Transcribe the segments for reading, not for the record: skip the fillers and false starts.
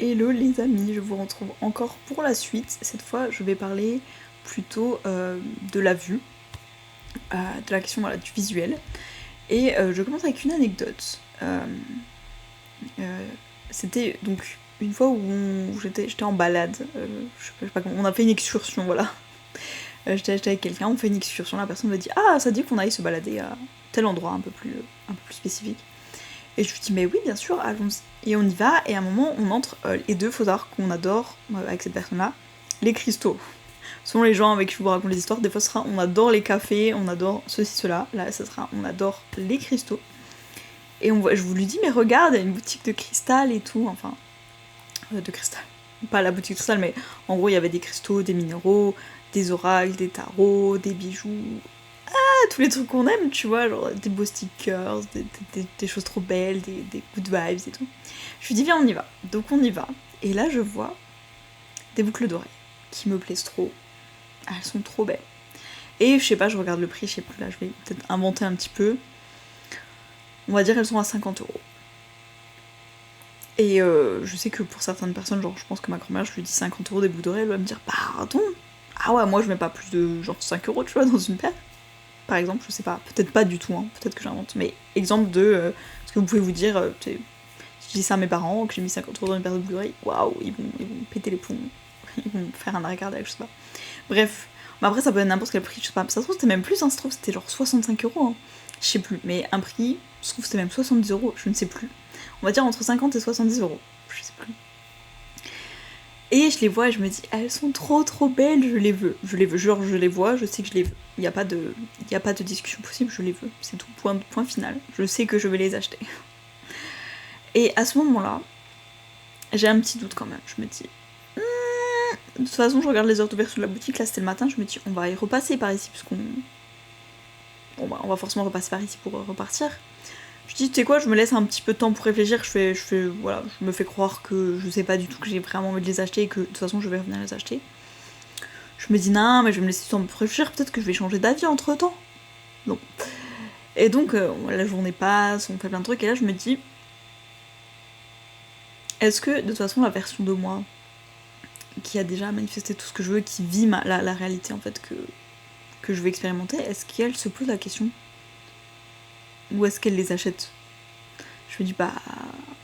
Hello les amis, je vous retrouve encore pour la suite. Cette fois, je vais parler plutôt de la vue, de la question voilà, du visuel. Et je commence avec une anecdote. C'était donc une fois où j'étais en balade, je sais pas comment, on a fait une excursion, voilà. J'étais avec quelqu'un, on fait une excursion, la personne me dit «Ah, ça dit qu'on aille se balader à tel endroit un peu plus spécifique». Et je lui dis mais oui bien sûr, allons-y. Et on y va, et à un moment on entre, les deux, faut savoir qu'on adore, avec cette personne-là, les cristaux. Selon les gens avec qui je vous raconte les histoires, des fois ce sera on adore les cafés, on adore ceci, cela, là ça sera on adore les cristaux. Et je vous lui dis mais regarde, il y a une boutique de cristal et tout, enfin, de cristal. Pas la boutique de cristal, mais en gros il y avait des cristaux, des minéraux, des oracles, des tarots, des bijoux, tous les trucs qu'on aime, tu vois, genre des beaux stickers, des choses trop belles, des good vibes et tout. Je lui dis viens on y va. Donc on y va. Et là je vois des boucles d'oreilles qui me plaisent trop. Elles sont trop belles. Et je sais pas, je regarde le prix, je sais plus, là je vais peut-être inventer un petit peu. On va dire elles sont à 50 €. Et je sais que pour certaines personnes, genre je pense que ma grand-mère, je lui dis 50 € des boucles d'oreilles, elle va me dire pardon. Ah ouais, moi je mets pas plus de genre 5 € tu vois dans une paire. Par exemple, je sais pas, peut-être pas du tout, hein, peut-être que j'invente, mais exemple de ce que vous pouvez vous dire, si je dis ça à mes parents, que j'ai mis 50 € dans une paire de Blu-ray, waouh, ils vont péter les plombs, ils vont faire un arrêt cardiaque, je sais pas. Bref, mais après ça peut être n'importe quel prix, je sais pas, ça se trouve c'était même plus, hein, ça se trouve c'était genre 65 €, hein. Je sais plus, mais un prix, je trouve c'était même 70 €, je ne sais plus. On va dire entre 50 et 70 €, je sais plus. Et je les vois et je me dis, elles sont trop trop belles, je les veux, genre je les vois, je sais que je les veux. Il n'y a pas de discussion possible, je les veux, c'est tout, point final. Je sais que je vais les acheter. Et à ce moment-là, j'ai un petit doute quand même, je me dis, de toute façon je regarde les heures d'ouverture de la boutique, là c'était le matin, je me dis, on va y repasser par ici, puisqu'on... Bon bah on va forcément repasser par ici pour repartir. Je dis, tu sais quoi, je me laisse un petit peu de temps pour réfléchir, voilà, je me fais croire que je sais pas du tout que j'ai vraiment envie de les acheter et que de toute façon je vais revenir les acheter. Je me dis non, mais je vais me laisser du temps pour réfléchir, peut-être que je vais changer d'avis entre temps. Non. Et donc, la journée passe, on fait plein de trucs, et là je me dis, est-ce que de toute façon la version de moi, qui a déjà manifesté tout ce que je veux, qui vit la réalité en fait que je veux expérimenter, est-ce qu'elle se pose la question? Ou est-ce qu'elle les achète? Je me dis, bah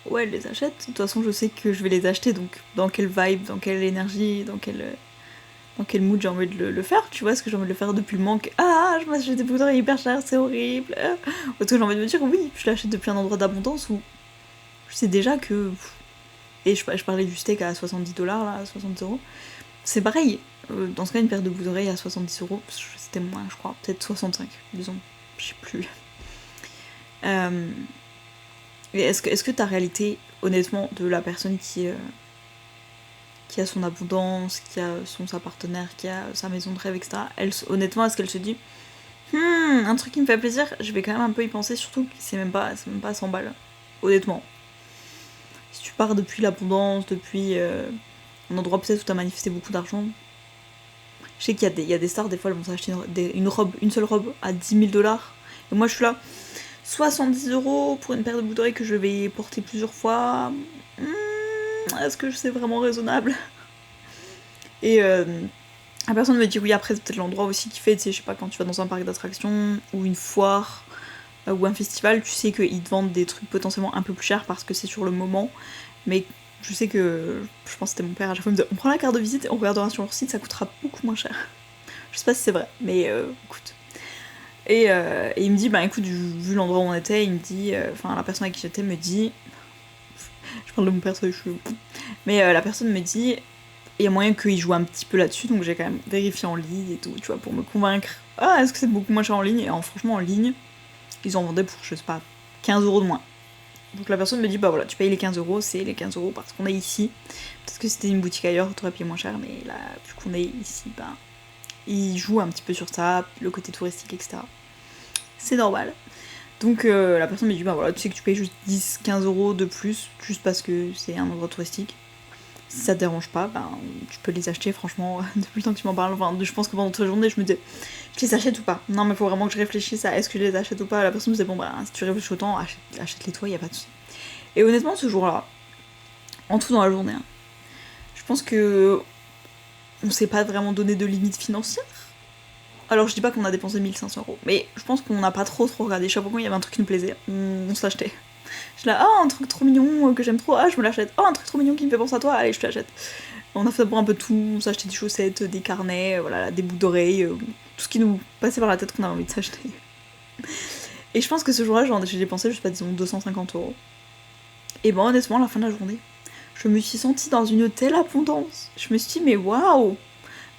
ouais, elle les achète, de toute façon je sais que je vais les acheter, donc dans quelle vibe, dans quelle énergie, dans quel mood j'ai envie de le faire, tu vois, est-ce que j'ai envie de le faire depuis le manque, ah, je m'achète des poudres hyper chères, c'est horrible, ou est-ce que j'ai envie de me dire, oui, je l'achète depuis un endroit d'abondance où je sais déjà que... Et je parlais du steak à 70 $, là, à 60 €, c'est pareil, dans ce cas, une paire de boucles d'oreilles à 70 €, c'était moins, je crois, peut-être 65, disons, je sais plus. Et est-ce que ta réalité, honnêtement, de la personne qui a son abondance, qui a sa partenaire, qui a sa maison de rêve, etc., honnêtement, est-ce qu'elle se dit un truc qui me fait plaisir, je vais quand même un peu y penser, surtout que c'est même pas 100 balles, honnêtement. Si tu pars depuis l'abondance, depuis un endroit peut-être où t'as manifesté beaucoup d'argent, je sais qu'il y a des stars, des fois elles vont s'acheter une seule robe à 10 000 $, et moi je suis là, 70 € pour une paire de boucles d'oreilles que je vais porter plusieurs fois, est-ce que c'est vraiment raisonnable? Et la personne me dit oui, après c'est peut-être l'endroit aussi qui fait, tu sais, je sais pas, quand tu vas dans un parc d'attractions ou une foire ou un festival, tu sais qu'ils te vendent des trucs potentiellement un peu plus chers parce que c'est sur le moment, mais je sais que, je pense que c'était mon père, à chaque fois il me disait on prend la carte de visite et on regardera sur leur site, ça coûtera beaucoup moins cher. Je sais pas si c'est vrai, mais écoute. Et il me dit, bah écoute, vu l'endroit où on était, il me dit, enfin la personne avec qui j'étais me dit, je parle de mon père, ça je suis... Mais la personne me dit, il y a moyen qu'il joue un petit peu là-dessus, donc j'ai quand même vérifié en ligne et tout, tu vois, pour me convaincre. Ah, est-ce que c'est beaucoup moins cher en ligne? Et franchement, en ligne, ils en vendaient pour, je sais pas, 15 € de moins. Donc la personne me dit, bah voilà, tu payes les 15 €, c'est les 15 € parce qu'on est ici. Peut-être que si c'était une boutique ailleurs, t'aurais payé moins cher, mais là, vu qu'on est ici, bah, ils jouent un petit peu sur ça, le côté touristique, etc. C'est normal. Donc la personne me dit, bah voilà, tu sais que tu payes juste 10-15 € de plus, juste parce que c'est un endroit touristique. Si ça te dérange pas, ben, tu peux les acheter, franchement, depuis le temps que tu m'en parles. Enfin, je pense que pendant toute la journée, je me disais, je les achète ou pas? Non, mais faut vraiment que je réfléchisse à est-ce que je les achète ou pas. La personne me disait, bon, bah, si tu réfléchis autant, achète-les toi, y a pas de soucis. Et honnêtement, ce jour-là, En tout dans la journée. Hein. Je pense que on s'est pas vraiment donné de limite financière. Alors je dis pas qu'on a dépensé 1 500 €, mais je pense qu'on n'a pas trop regardé. Chaque fois qu'il y avait un truc qui nous plaisait, on se l'achetait. Je suis là, oh un truc trop mignon que j'aime trop, ah je me l'achète. Oh un truc trop mignon qui me fait penser à toi, allez je te l'achète. On a fait pour un peu tout, on s'achetait des chaussettes, des carnets, voilà, des boucles d'oreilles, tout ce qui nous passait par la tête qu'on avait envie de s'acheter. Et je pense que ce jour-là, j'ai dépensé, je sais pas, disons 250 €. Et bon honnêtement, à la fin de la journée, je me suis sentie dans une telle abondance. Je me suis dit, mais waouh,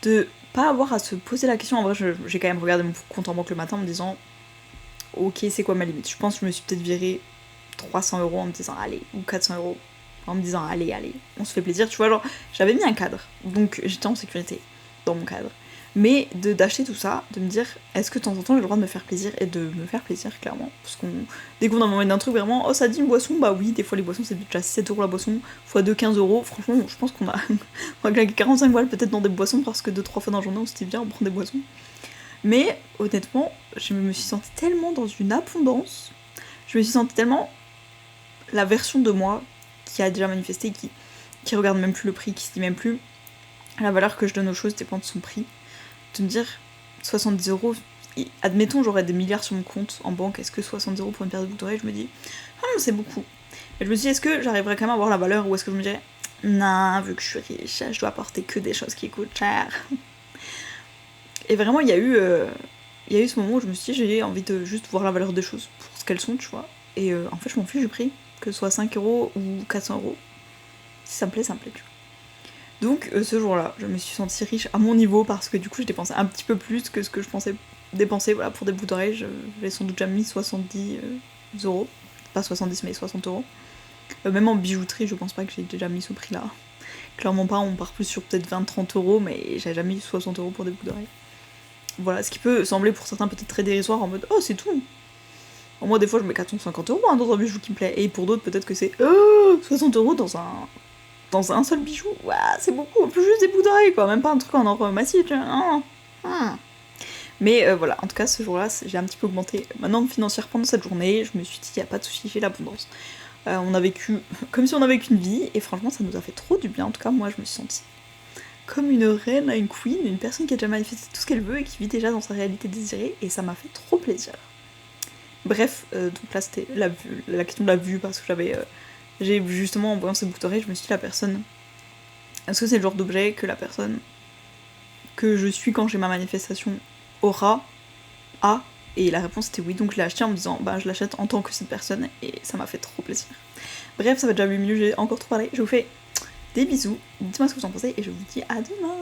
de pas avoir à se poser la question. En vrai, j'ai quand même regardé mon compte en banque le matin en me disant, ok, c'est quoi ma limite. Je pense que je me suis peut-être viré 300 € en me disant, allez, ou 400 € en me disant, allez, on se fait plaisir. Tu vois, genre, j'avais mis un cadre, donc j'étais en sécurité dans mon cadre. Mais d'acheter tout ça, de me dire, est-ce que de temps en temps j'ai le droit de me faire plaisir, et de me faire plaisir, clairement. Parce qu'on, dès qu'on a envie d'un truc vraiment, oh ça dit une boisson, bah oui, des fois les boissons c'est déjà 7 € la boisson, fois 2, 15 €. Franchement, je pense qu'on a claqué 45 balles peut-être dans des boissons, parce que 2-3 fois dans la journée on se dit bien, on prend des boissons. Mais honnêtement, je me suis sentie tellement dans une abondance, je me suis sentie tellement la version de moi qui a déjà manifesté, qui regarde même plus le prix, qui se dit même plus la valeur que je donne aux choses dépend de son prix. De me dire 70 €, admettons j'aurais des milliards sur mon compte en banque, est-ce que 70 € pour une paire de boucles d'oreilles, je me dis c'est beaucoup. Mais je me dis est-ce que j'arriverais quand même à avoir la valeur, ou est-ce que je me dirais non, vu que je suis riche, je dois apporter que des choses qui coûtent cher. Et vraiment il y a eu ce moment où je me suis dit j'ai envie de juste voir la valeur des choses pour ce qu'elles sont, tu vois. Et en fait je m'en fiche du prix, que ce soit 5 € ou 400 €. Si ça me plaît, tu vois. Donc ce jour-là, je me suis sentie riche à mon niveau, parce que du coup j'ai dépensé un petit peu plus que ce que je pensais dépenser, voilà, pour des boucles d'oreilles. J'avais sans doute déjà mis 70 €. Pas 70 mais 60 €. Même en bijouterie, je pense pas que j'ai déjà mis ce prix-là. Clairement pas, on part plus sur peut-être 20-30 €, mais j'ai jamais mis 60 € pour des boucles d'oreilles. Voilà, ce qui peut sembler pour certains peut-être très dérisoire, en mode oh c'est tout. Moi des fois je mets 450 € dans un bijou qui me plaît, et pour d'autres peut-être que c'est 60 € dans un seul bijou. Ouah, c'est beaucoup, en plus juste des boucles d'oreilles quoi, même pas un truc en or massif, tu vois. Mais voilà, en tout cas ce jour-là, j'ai un petit peu augmenté ma norme financière pendant cette journée. Je me suis dit, y a pas de souci, j'ai l'abondance. On a vécu comme si on avait qu'une vie, et franchement ça nous a fait trop du bien. En tout cas moi je me suis sentie comme une reine, une queen, une personne qui a déjà manifesté tout ce qu'elle veut et qui vit déjà dans sa réalité désirée, et ça m'a fait trop plaisir. Bref, donc là c'était la question de la vue, parce que j'ai justement, en voyant ces boucles d'oreilles, je me suis dit, la personne, est-ce que c'est le genre d'objet que la personne que je suis quand j'ai ma manifestation a? Et la réponse était oui, donc je l'ai acheté en me disant, bah je l'achète en tant que cette personne, et ça m'a fait trop plaisir. Bref, ça va déjà 8 minutes, j'ai encore trop parlé, je vous fais des bisous, dites-moi ce que vous en pensez, et je vous dis à demain.